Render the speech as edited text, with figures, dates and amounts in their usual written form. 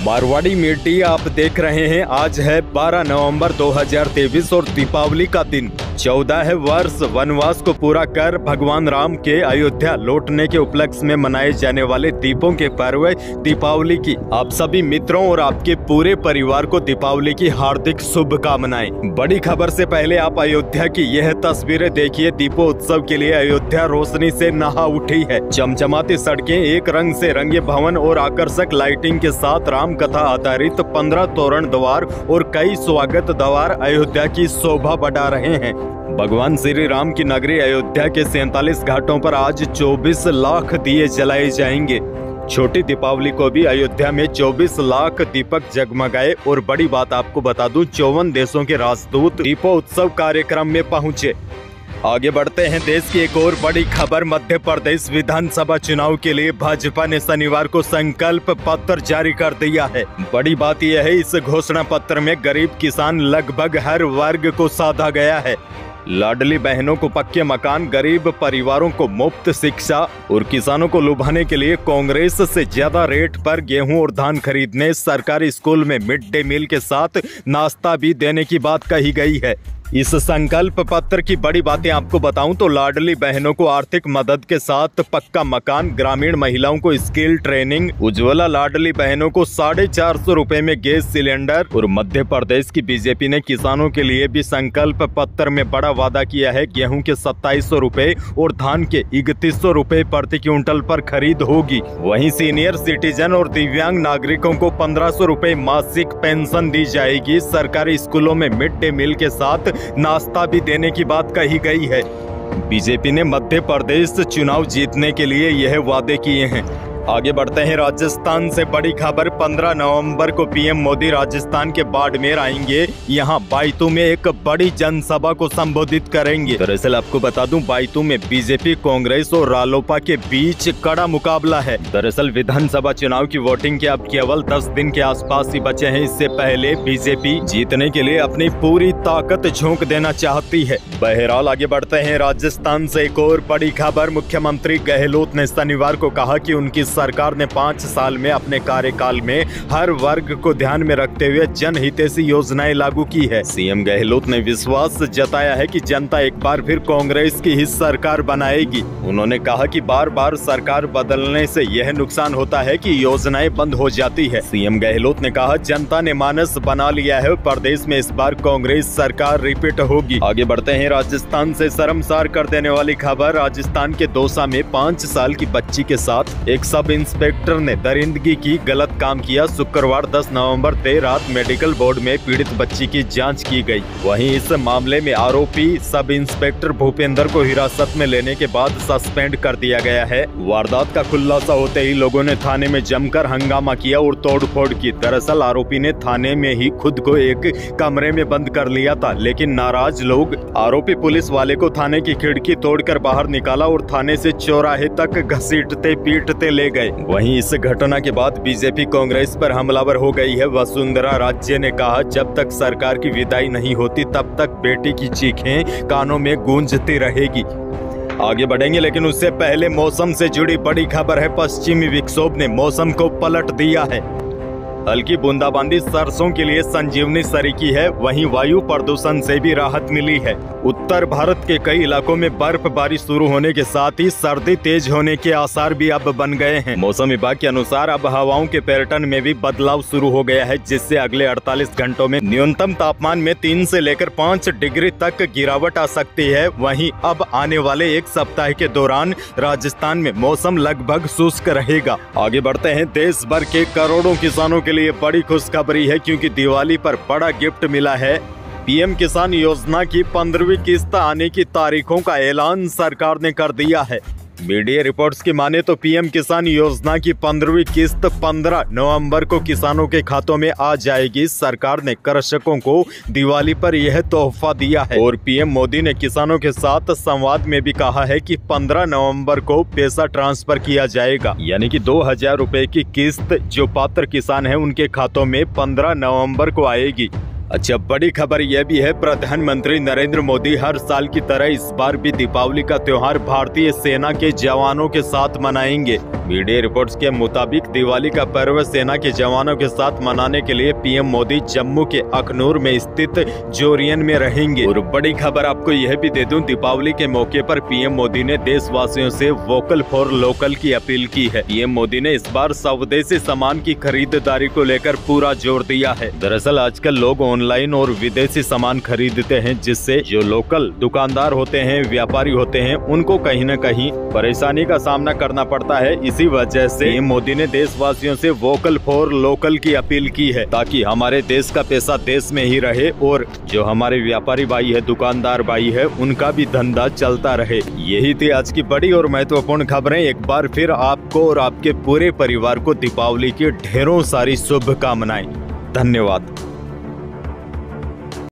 Marwari media आप देख रहे हैं। आज है 12 नवंबर 2023 और दीपावली का दिन। 14 वर्ष वनवास को पूरा कर भगवान राम के अयोध्या लौटने के उपलक्ष्य में मनाए जाने वाले दीपों के पर्व दीपावली की आप सभी मित्रों और आपके पूरे परिवार को दीपावली की हार्दिक शुभकामनाएं। बड़ी खबर से पहले आप अयोध्या की यह तस्वीरें देखिए। दीपोत्सव के लिए अयोध्या रोशनी से नहा उठी है। चमचमाती सड़कें, एक रंग से रंगे भवन और आकर्षक लाइटिंग के साथ राम कथा आधारित 15 तोरण द्वार और कई स्वागत द्वार अयोध्या की शोभा बढ़ा रहे हैं। भगवान श्री राम की नगरी अयोध्या के 47 घाटों पर आज 24 लाख दिए जलाए जाएंगे। छोटी दीपावली को भी अयोध्या में 24 लाख दीपक जगमगाए। और बड़ी बात आपको बता दूं, 54 देशों के राजदूत दीपोत्सव कार्यक्रम में पहुंचे। आगे बढ़ते हैं। देश की एक और बड़ी खबर, मध्य प्रदेश विधानसभा चुनाव के लिए भाजपा ने शनिवार को संकल्प पत्र जारी कर दिया है। बड़ी बात यह है, इस घोषणा पत्र में गरीब किसान लगभग हर वर्ग को साधा गया है। लाडली बहनों को पक्के मकान, गरीब परिवारों को मुफ्त शिक्षा और किसानों को लुभाने के लिए कांग्रेस से ज्यादा रेट पर गेहूं और धान खरीदने, सरकारी स्कूल में मिड डे मील के साथ नाश्ता भी देने की बात कही गई है। इस संकल्प पत्र की बड़ी बातें आपको बताऊं तो लाडली बहनों को आर्थिक मदद के साथ पक्का मकान, ग्रामीण महिलाओं को स्किल ट्रेनिंग, उज्ज्वला लाडली बहनों को 450 रुपए में गैस सिलेंडर। और मध्य प्रदेश की बीजेपी ने किसानों के लिए भी संकल्प पत्र में बड़ा वादा किया है। गेहूं के 2700 रुपए और धान के 3100 रुपए प्रति क्विंटल पर खरीद होगी। वहीं सीनियर सिटीजन और दिव्यांग नागरिकों को 1500 रुपए मासिक पेंशन दी जाएगी। सरकारी स्कूलों में मिड डे मील के साथ नाश्ता भी देने की बात कही गई है। बीजेपी ने मध्य प्रदेश चुनाव जीतने के लिए यह वादे किए हैं। आगे बढ़ते हैं। राजस्थान से बड़ी खबर, 15 नवंबर को पीएम मोदी राजस्थान के बाड़मेर आएंगे। यहां बायतू में एक बड़ी जनसभा को संबोधित करेंगे। दरअसल आपको बता दूं, बायतू में बीजेपी, कांग्रेस और रालोपा के बीच कड़ा मुकाबला है। दरअसल विधानसभा चुनाव की वोटिंग के अब केवल 10 दिन के आसपास ही बचे हैं। इससे पहले बीजेपी जीतने के लिए अपनी पूरी ताकत झोंक देना चाहती है। बहरहाल आगे बढ़ते हैं। राजस्थान से एक और बड़ी खबर, मुख्यमंत्री गहलोत ने शनिवार को कहा कि उनकी सरकार ने 5 साल में अपने कार्यकाल में हर वर्ग को ध्यान में रखते हुए जनहितैषी योजनाएं लागू की है। सीएम गहलोत ने विश्वास जताया है कि जनता एक बार फिर कांग्रेस की ही सरकार बनाएगी। उन्होंने कहा कि बार बार सरकार बदलने से यह नुकसान होता है कि योजनाएं बंद हो जाती है। सीएम गहलोत ने कहा, जनता ने मानस बना लिया है, प्रदेश में इस बार कांग्रेस सरकार रिपीट होगी। आगे बढ़ते हैं। राजस्थान से शर्मसार कर देने वाली खबर, राजस्थान के दौसा में 5 साल की बच्ची के साथ एक सब इंस्पेक्टर ने दरिंदगी की, गलत काम किया। शुक्रवार 10 नवंबर देर रात मेडिकल बोर्ड में पीड़ित बच्ची की जांच की गई। वहीं इस मामले में आरोपी सब इंस्पेक्टर भूपेंद्र को हिरासत में लेने के बाद सस्पेंड कर दिया गया है। वारदात का खुलासा होते ही लोगों ने थाने में जमकर हंगामा किया और तोड़फोड़ की। दरअसल आरोपी ने थाने में ही खुद को एक कमरे में बंद कर लिया था, लेकिन नाराज लोग आरोपी पुलिस वाले को थाने की खिड़की तोड़कर बाहर निकाला और थाने से चौराहे तक घसीटते पीटते ले गए। वहीं इस घटना के बाद बीजेपी कांग्रेस पर हमलावर हो गई है। वसुंधरा राजे ने कहा, जब तक सरकार की विदाई नहीं होती तब तक बेटी की चीखें कानों में गूंजती रहेगी। आगे बढ़ेंगे, लेकिन उससे पहले मौसम से जुड़ी बड़ी खबर है। पश्चिमी विक्षोभ ने मौसम को पलट दिया है। हल्की बूंदाबांदी सरसों के लिए संजीवनी सरीखी है। वहीं वायु प्रदूषण से भी राहत मिली है। उत्तर भारत के कई इलाकों में बर्फबारी शुरू होने के साथ ही सर्दी तेज होने के आसार भी अब बन गए हैं। मौसम विभाग के अनुसार अब हवाओं के पैटर्न में भी बदलाव शुरू हो गया है, जिससे अगले 48 घंटों में न्यूनतम तापमान में 3 से लेकर 5 डिग्री तक गिरावट आ सकती है। वहीं अब आने वाले एक सप्ताह के दौरान राजस्थान में मौसम लगभग शुष्क रहेगा। आगे बढ़ते हैं। देश भर के करोड़ों किसानों के लिए बड़ी खुशखबरी है, क्योंकि दिवाली पर बड़ा गिफ्ट मिला है। पीएम किसान योजना की 15वीं किस्त आने की तारीखों का ऐलान सरकार ने कर दिया है। मीडिया रिपोर्ट्स की माने तो पीएम किसान योजना की 15वीं किस्त 15 नवंबर को किसानों के खातों में आ जाएगी। सरकार ने कृषकों को दिवाली पर यह तोहफा दिया है। और पीएम मोदी ने किसानों के साथ संवाद में भी कहा है कि 15 नवंबर को पैसा ट्रांसफर किया जाएगा, यानी कि 2000 रुपए की किस्त जो पात्र किसान है उनके खातों में 15 नवंबर को आएगी। अच्छा, बड़ी खबर यह भी है, प्रधानमंत्री नरेंद्र मोदी हर साल की तरह इस बार भी दीपावली का त्योहार भारतीय सेना के जवानों के साथ मनाएंगे। मीडिया रिपोर्ट्स के मुताबिक दिवाली का पर्व सेना के जवानों के साथ मनाने के लिए पीएम मोदी जम्मू के अखनूर में स्थित जोरियन में रहेंगे। और बड़ी खबर आपको यह भी दे दूं, दीपावली के मौके पर पीएम मोदी ने देशवासियों से वोकल फॉर लोकल की अपील की है। पीएम मोदी ने इस बार स्वदेशी सामान की खरीदारी को लेकर पूरा जोर दिया है। दरअसल आजकल लोग ऑनलाइन और विदेशी सामान खरीदते हैं, जिससे जो लोकल दुकानदार होते हैं, व्यापारी होते हैं, उनको कहीं न कहीं परेशानी का सामना करना पड़ता है। इसी वजह से पीएम मोदी ने देशवासियों से वोकल फॉर लोकल की अपील की है, ताकि हमारे देश का पैसा देश में ही रहे और जो हमारे व्यापारी भाई है, दुकानदार भाई है, उनका भी धंधा चलता रहे। यही थी आज की बड़ी और महत्वपूर्ण खबरें। एक बार फिर आपको और आपके पूरे परिवार को दीपावली की ढेरों सारी शुभकामनाएं। धन्यवाद।